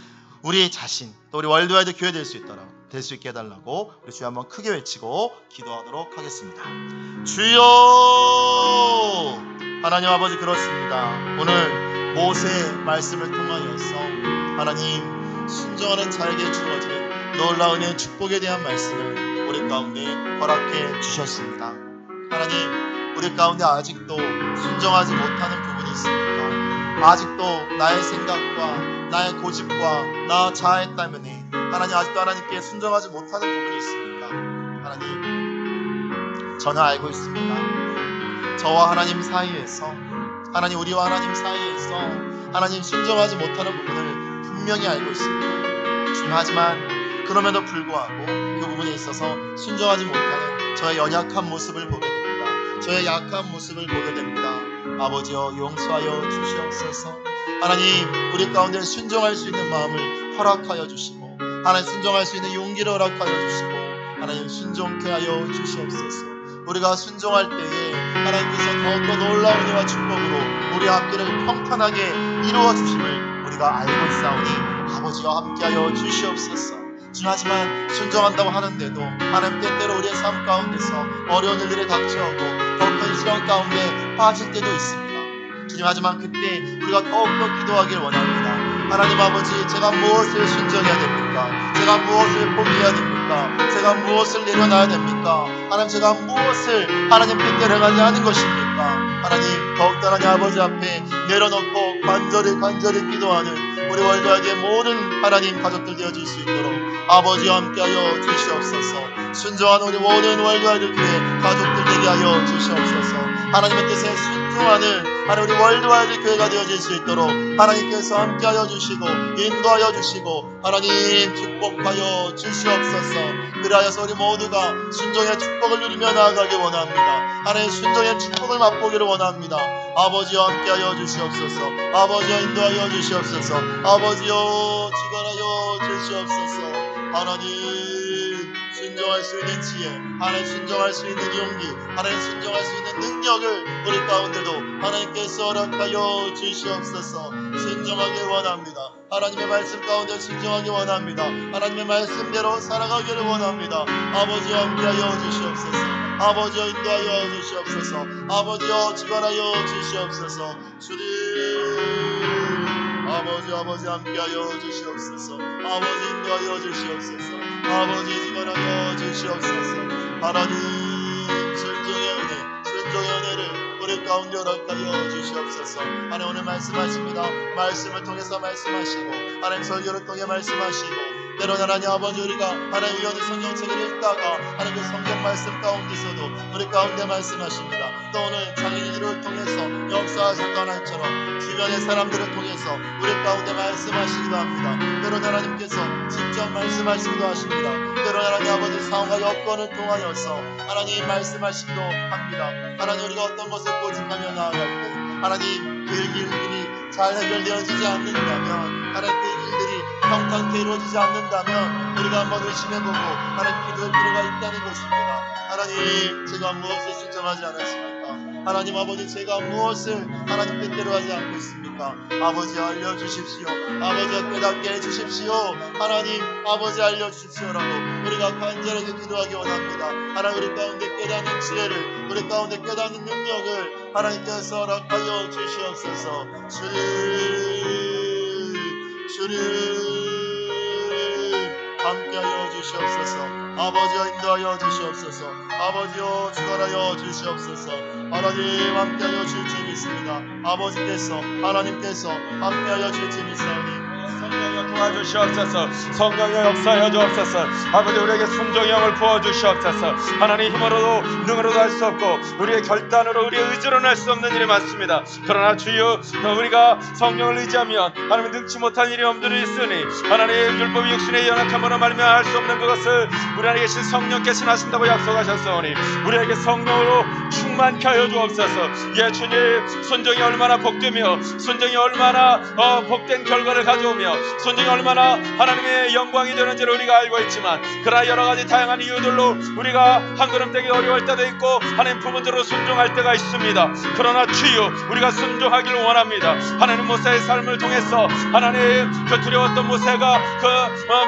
우리 자신, 또 우리 월드와이드 교회 될 수 있게 해달라고 우리 주여 한번 크게 외치고 기도하도록 하겠습니다. 주여! 하나님 아버지, 그렇습니다. 오늘 모세 말씀을 통하여서 하나님, 순종하는 자에게 주어지는 놀라운 축복에 대한 말씀을 우리 가운데 허락해 주셨습니다. 하나님, 우리 가운데 아직도 순종하지 못하는 부분이 있습니까? 아직도 나의 생각과 나의 고집과 나 자아 때문에 하나님, 아직도 하나님께 순종하지 못하는 부분이 있습니까? 하나님, 저는 알고 있습니다. 저와 하나님 사이에서, 하나님, 우리와 하나님 사이에서 하나님 순종하지 못하는 부분을 분명히 알고 있습니다. 주님, 하지만 그럼에도 불구하고 그 부분에 있어서 순종하지 못하는 저의 연약한 모습을 보게 됩니다. 저의 약한 모습을 보게 됩니다. 아버지여, 용서하여 주시옵소서. 하나님, 우리 가운데 순종할 수 있는 마음을 허락하여 주시고, 하나님 순종할 수 있는 용기를 허락하여 주시고, 하나님 순종케 하여 주시옵소서. 우리가 순종할 때에 하나님께서 더욱더 놀라운 은혜와 축복으로 우리 앞길을 평탄하게 이루어 주심을 우리가 알고 있사오니 아버지와 함께하여 주시옵소서. 하지만 순종한다고 하는데도 하나님 때때로 우리의 삶 가운데서 어려운 일들이 닥쳐오고 더 큰 시련 가운데 빠질 때도 있습니다. 주님, 하지만 그때 우리가 더욱더 기도하길 원합니다. 하나님 아버지, 제가 무엇을 순종해야 됩니까? 제가 무엇을 포기해야 됩니까? 제가 무엇을 내려놔야 됩니까? 하나님, 제가 무엇을 하나님 뜻대로 가지 않은 것입니까? 하나님, 더욱더 하나님 아버지 앞에 내려놓고 간절히 기도하는 우리 월드와이드의 모든 하나님 가족들 되어질 수 있도록 아버지와 함께하여 주시옵소서. 순종하는 우리 모든 월드와이드 교회 가족들 되게 하여 주시옵소서. 하나님의 뜻에 순종하는 하나님 우리 월드와이드 교회가 되어질 수 있도록 하나님께서 함께하여 주시고 인도하여 주시고 하나님 축복하여 주시옵소서. 그리하여서 우리 모두가 순종의 축복을 누리며 나아가기 원합니다. 하나님 순종의 축복을 맛보기를 원합니다. 아버지와 함께하여 주시옵소서. 아버지와 인도하여 주시옵소서. 아버지여 지원하여 주시옵소서. 하나님 순종할 수 있는 지혜, 하나님 순종할 수 있는 용기, 하나님 순종할 수 있는 능력을 우리 가운데도 하나님께서 허락하여 주시옵소서. 순종하길 원합니다. 하나님의 말씀 가운데 순종하기 원합니다. 하나님의 말씀대로 살아가기를 원합니다. 아버지와 함께하여 주시옵소서. 아버지여 인도하여 주시옵소서. 아버지여 주관하여 주시옵소서. 주님 아버지 함께하여 주시옵소서. 아버지 인도하여 주시옵소서. 아버지 주관하여 주시옵소서. 하나님 순종의 은혜를 우리 가운데 허락하여 주시옵소서. 하나님 오늘 말씀하십니다. 말씀을 통해서 말씀하시고 하나님 설교를 통해 말씀하시고 때로는 하나님 아버지 우리가 하나님 우연히 성경책을 읽다가 하나님 그 성경 말씀 가운데서도 우리 가운데 말씀하십니다. 또 오늘 장인이들을 통해서 역사하셨던 하나님처럼 주변의 사람들을 통해서 우리 가운데 말씀하시기도 합니다. 때로는 하나님께서 직접 말씀하시기도 하십니다. 때로는 하나님 아버지 상황과 여건을 통하여서 하나님 말씀하시기도 합니다. 하나님 우리가 어떤 것을 고집하며 나아갈 때 하나님 그 일들이 잘 해결되어지지 않는다면 하나님 그 일들이 평탄케 이루어지지 않는다면 우리가 한번 의심해보고 하나님 기도할 필요가 있다는 것입니다. 하나님 제가 무엇을 신청하지 않았습니까? 하나님 아버지 제가 무엇을 하나님 뜻대로 하지 않고 있습니까? 아버지 알려주십시오. 아버지 깨닫게 해주십시오. 하나님 아버지 알려주십시오라고 우리가 간절하게 기도하기 원합니다. 하나님 우리 가운데 깨닫는 지혜를 우리 가운데 깨닫는 능력을 하나님께서 허락하여 주시옵소서. 주님 함께하여 주시옵소서. 아버지여 인도하여 주시옵소서. 아버지여 주관하여 주시옵소서. 하나님 함께하여 주실 믿습니다. 아버지께서 하나님께서 함께하여 주실 믿사오니 성령여 도와주시옵소서. 성령여 역사하여 주옵소서. 아버지 우리에게 순종의 영을 부어주시옵소서. 하나님 힘으로도 능으로도 할 수 없고 우리의 결단으로 우리의 의지로는 할 수 없는 일이 많습니다. 그러나 주여 우리가 성령을 의지하면 하나님 능치 못한 일이 엄두를 있으니 하나님 율법이 육신의 연약함으로 말미암아 할 수 없는 그것을 우리 안에 계신 성령께서 하신다고 약속하셨사오니 우리에게 성령으로 충만케 하여 주옵소서. 예 주님 순종이 얼마나 복되며 순종이 얼마나 복된 결과를 가져오며 순종이 얼마나 하나님의 영광이 되는지를 우리가 알고 있지만 그러나 여러가지 다양한 이유들로 우리가 한 걸음 떼기 어려울 때도 있고 하나님 부분적으로 순종할 때가 있습니다. 그러나 주여 우리가 순종하기를 원합니다. 하나님 모세의 삶을 통해서 하나님 그 두려웠던 모세가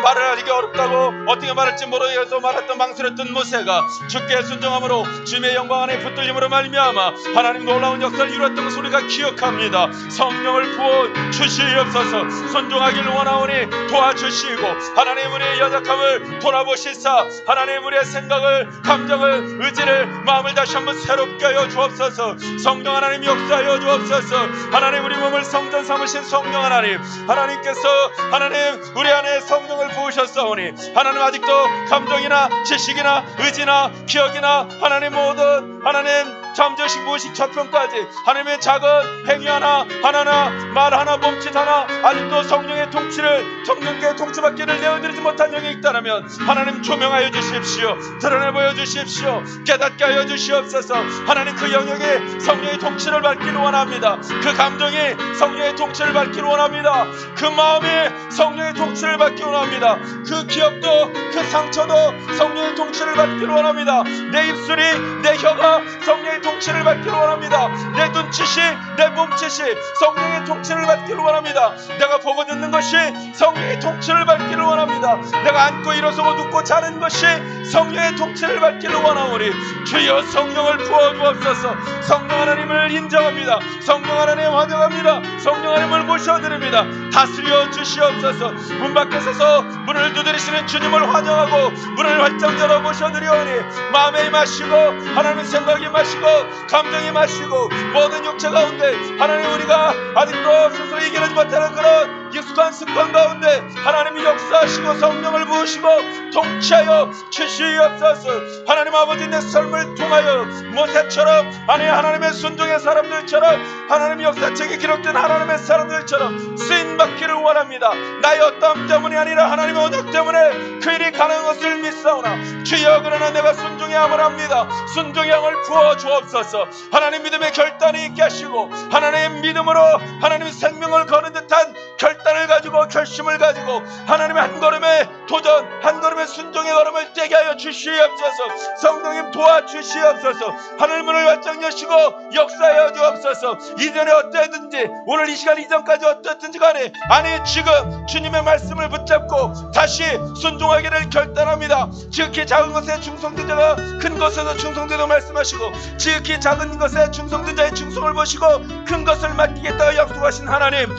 말을 하기 어렵다고 어떻게 말할지 모르겠어 말했던 망설였던 모세가 주께 순종함으로 주님의 영광 안에 붙들림으로 말미암아 하나님 놀라운 역사를 이루었던 것을 우리가 기억합니다. 성령을 부어 주시옵소서. 순종하기를 원하오니 도와주시고 하나님 우리의 연약함을 돌아보시사 하나님 우리의 생각을 감정을 의지를 마음을 다시 한번 새롭게 하여 주옵소서. 성령 하나님 역사하여 주옵소서. 하나님 우리 몸을 성전 삼으신 성령 하나님께서 하나님 우리 안에 성령을 부으셨사오니 하나님 아직도 감정이나 지식이나 의지나 기억이나 하나님 모든 하나님 잠재식 무의식 저편까지 하나님의 작은 행위 하나하나 말 하나 몸짓 하나 아직도 성령의 통치를 성령께 통치받기를 내어드리지 못한 영이 있다면 하나님 조명하여 주십시오. 드러내 보여주십시오. 깨닫게 하여 주시옵소서. 하나님 그 영역에 성령의 통치를 받기를 원합니다. 그 감정이 성령의 통치를 받기를 원합니다. 그 마음이 성령의 통치를 받기를 원합니다. 그 기억도 그 상처도 성령의 통치를 받기를 원합니다. 내 입술이 내 혀가 성령의 통치를 받기를 원합니다. 내 눈짓이 내 몸짓이 성령의 통치를 받기를 원합니다. 내가 보고 듣는 것이 성령의 통치를 받기를 원합니다. 내가 앉고 일어서고 눕고 자는 것이 성령의 통치를 받기를 원하오니 주여 성령을 부어주옵소서. 성령 하나님을 인정합니다. 성령 하나님 환영합니다. 성령 하나님을 모셔드립니다. 다스려 주시옵소서. 문 밖에 서서 문을 두드리시는 주님을 환영하고 문을 활짝 열어 모셔드리오니 마음에 임하시고 하나님 생각이 임하시고 감정이 임하시고 모든 육체 가운데 하나님 우리가 아직도 스스로 이겨내지 못하는 그런 익숙한 습관 가운데 하나님이 역사하시고 성령을 부으시고 통치하여 주시옵소서. 하나님 아버지 내 삶을 통하여 모세처럼 아니 하나님의 순종의 사람들처럼 하나님의 역사책에 기록된 하나님의 사람들처럼 쓰임받기를 원합니다. 나의 어떠함 때문이 아니라 하나님의 언약 때문에 그 일이 가능한 것을 믿사오나 주여 그러나 내가 순종의 함을 합니다. 순종의 함을 부어주옵소서. 하나님 믿음의 결단이 있게 하시고 하나님의 믿음으로 하나님의 생명을 거는 듯한 결단을 가지고 결심을 가지고 하나님의 한 걸음의 도전 한 걸음의 순종의 걸음을 떼게 하여 주시옵소서. 성령님 도와주시옵소서. 하늘 문을 활짝 여시고 역사하여 주옵소서. 이전에 어떠했든지 오늘 이 시간 이전까지 어떠했든지 간에 아니 지금 주님의 말씀을 붙잡고 다시 순종하기를 결단합니다. 지극히 작은 것에 충성된 자가 큰 것에서 충성되도 말씀하시고 지극히 작은 것에 충성된 자의 충성을 보시고 큰 것을 맡기겠다고 약속하신 하나님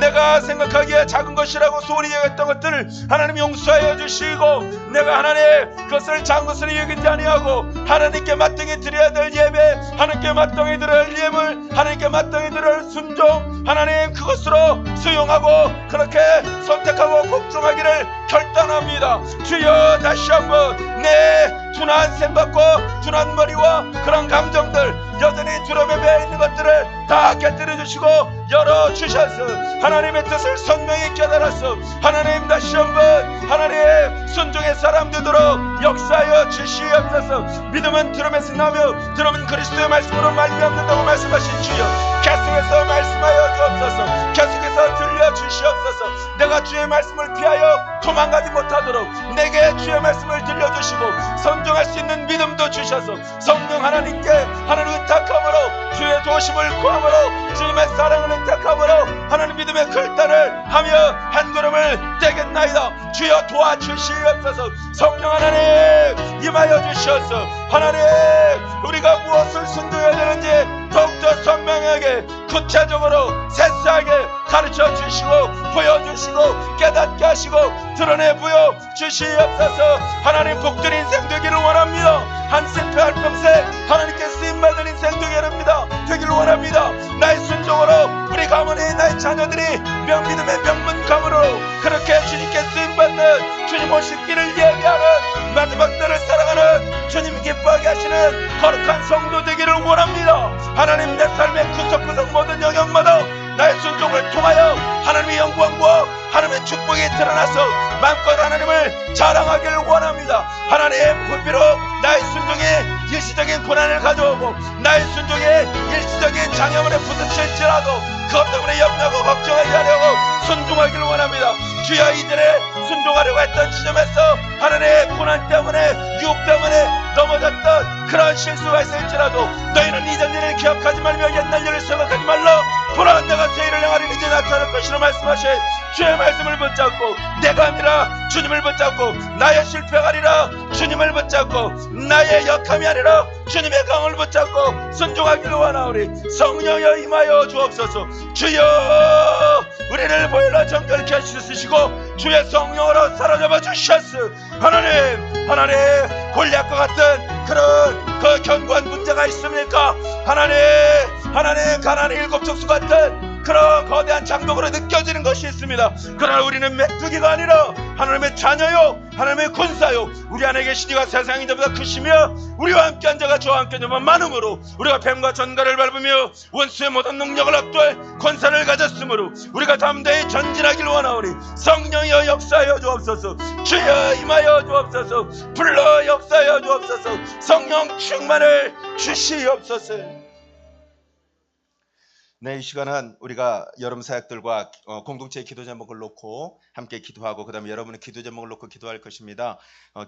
내가 생각하기에 작은 것이라고 소홀히 여겼던 것들을 하나님 용서하여 주시고 내가 하나님 그것을 작은 것으로 여기지 아니하고 하나님께 마땅히 드려야 될 예배 하나님께 마땅히 드려야 할 예물 하나님께 마땅히 드려야 할 순종 하나님 그것으로 수용하고 그렇게 선택하고 복종하기를 결단합니다. 주여 다시 한번 내 둔한 생각과 둔한 머리와 그런 감정들 여전히 두려움에 매여 있는 것들을 다 깨뜨려 주시고 열어주셔서 하나님의 뜻을 선명히 깨달아서 하나님 다시 한번 하나님 순종의 사람 되도록 역사하여 주시옵소서. 믿음은 들음에서 나며 들음은 그리스도의 말씀으로 말미암는다고 말씀하신 주여 계속해서 말씀하여 주옵소서. 계속해서 들려주시옵소서. 내가 주의 말씀을 피하여 도망가지 못하도록 내게 주의 말씀을 들려주시고 선정할 수 있는 믿음도 주셔서 성령 하나님께 하나님 의탁함으로 주의 도심을 구함으로 주님의 사랑을 의탁함으로 하나님 믿음의 결단을 하며 한 걸음을 떼겠나이다. 주여 도와주시옵소서. 성령 하나님 임하여 주시옵소서. 하나님 우리가 무엇을 순종해야 되는지 더욱더 선명하게 구체적으로 세세하게 가르쳐 주시고 보여주시고 깨닫게 하시고 드러내 보여 주시옵소서. 하나님 복된 인생 되기를 원합니다. 한 세페 한 평생 하나님께 쓰임받는 인생 되기를 원합니다. 나의 순종으로 우리 가문의 나의 자녀들이 명믿음의 명문가문으로 그렇게 주님께 쓰임받는 주님 오실 길을 예비하는 마지막 때를 살아가는 주님 기뻐하게 하시는 거룩한 성도 되기를 원합니다. 하나님 내 삶의 구석구석 모든 영역마다 나의 순종을 통하여 하나님의 영광과 하나님의 축복이 드러나서 마음껏 하나님을 자랑하기를 원합니다. 하나님 비록 나의 순종이 일시적인 고난을 가져오고 나의 순종이 일시적인 장애물에 부딪힐지라도 그것 때문에 염려하고 걱정하지 않으려고 순종하기를 원합니다. 주여 이전에 순종하려고 했던 지점에서 하나님의 고난 때문에 유혹 때문에 넘어졌던 그런 실수가 있을지라도 너희는 이전 일을 기억하지 말며 옛날 일을 생각하지 말라. 돌아온 내가 새 일을 행하리니 이제 나타날 것이라 말씀하신 주의 말씀을 붙잡고 내가 아니라 주님을 붙잡고 나의 실패가 아니라 주님을 붙잡고 나의 역함이 아니라 주님의 강을 붙잡고 순종하기를 원하오니 성령여 임하여 주옵소서. 주여 우리를 보혈로 정결케 하시시고 주의 성령으로 사로잡아 주셨소. 하나님 골리앗과 같은 그런 그 견고한 문제가 있습니까? 하나님 가나안의 일곱 족수 같은 그런 거대한 장벽으로 느껴지는 것이 있습니다. 그러나 우리는 메뚜기가 아니라 하나님의 자녀요, 하나님의 군사요, 우리 안에 계신 이가 세상이 저보다 크시며 우리와 함께 한 자가 저와 함께 저만 많음으로 우리가 뱀과 전갈을 밟으며 원수의 모든 능력을 압도할 권세를 가졌으므로 우리가 담대히 전진하길 원하오니 성령이여 역사하여 주옵소서. 주여 임하여 주옵소서. 불러 역사하여 주옵소서. 성령 충만을 주시옵소서. 네, 이 시간은 우리가 여러분 사역들과 공동체의 기도 제목을 놓고 함께 기도하고 그 다음에 여러분의 기도 제목을 놓고 기도할 것입니다.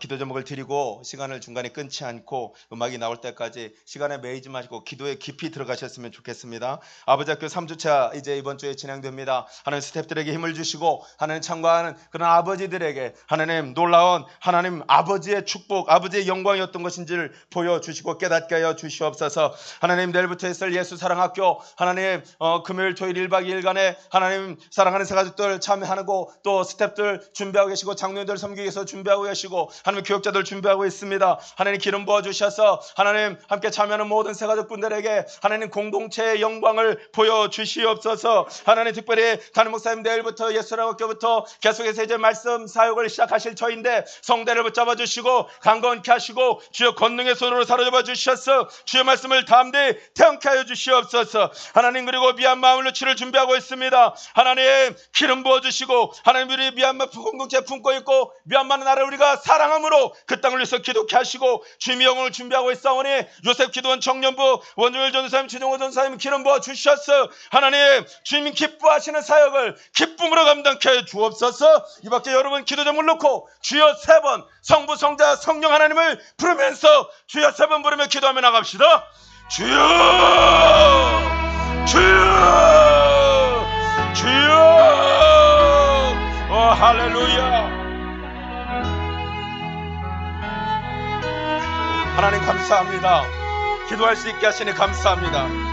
기도 제목을 드리고 시간을 중간에 끊지 않고 음악이 나올 때까지 시간에 매이지 마시고 기도에 깊이 들어가셨으면 좋겠습니다. 아버지 학교 3주차 이제 이번 주에 진행됩니다. 하나님 스태프들에게 힘을 주시고 하나님 참가하는 그런 아버지들에게 하나님 놀라운 하나님 아버지의 축복, 아버지의 영광이었던 것인지를 보여주시고 깨닫게 하여 주시옵소서. 하나님 내일부터 있을 예수 사랑학교 하나님 금요일 토요일 1박 2일간에 하나님 사랑하는 새가족들 참여하고 또 스태프들 준비하고 계시고 장로님들 섬기기 위해서 준비하고 계시고 하나님 교육자들 준비하고 있습니다. 하나님 기름 부어주셔서 하나님 함께 참여하는 모든 새가족분들에게 하나님 공동체의 영광을 보여주시옵소서. 하나님 특별히 담임 목사님 내일부터 예수사랑학교부터 계속해서 이제 말씀 사역을 시작하실 터인데 성대를 붙잡아 주시고 강건케 하시고 주여 권능의 손으로 사로잡아 주셔서 주의 말씀을 담대히 태연케 하여 주시옵소서. 하나님 그리고 미얀마 울루치를 준비하고 있습니다. 하나님 기름 부어주시고 하나님 우리 미얀마 공동체 품고 있고 미얀마는 나라를 우리가 사랑함으로 그 땅을 위해서 기도케 하시고 주님의 영혼을 준비하고 있사오니 요셉 기도원 청년부 원종일 전사님 최종호 전사님 기름 부어주셔서 하나님 주님이 기뻐하시는 사역을 기쁨으로 감당케 해 주옵소서. 이 밖에 여러분 기도 제목을 놓고 주여 3번 성부 성자 성령 하나님을 부르면서 주여 3번 부르며 기도하며 나갑시다. 주여 주여 주여 할렐루야. 하나님 감사합니다. 기도할 수 있게 하시니 감사합니다.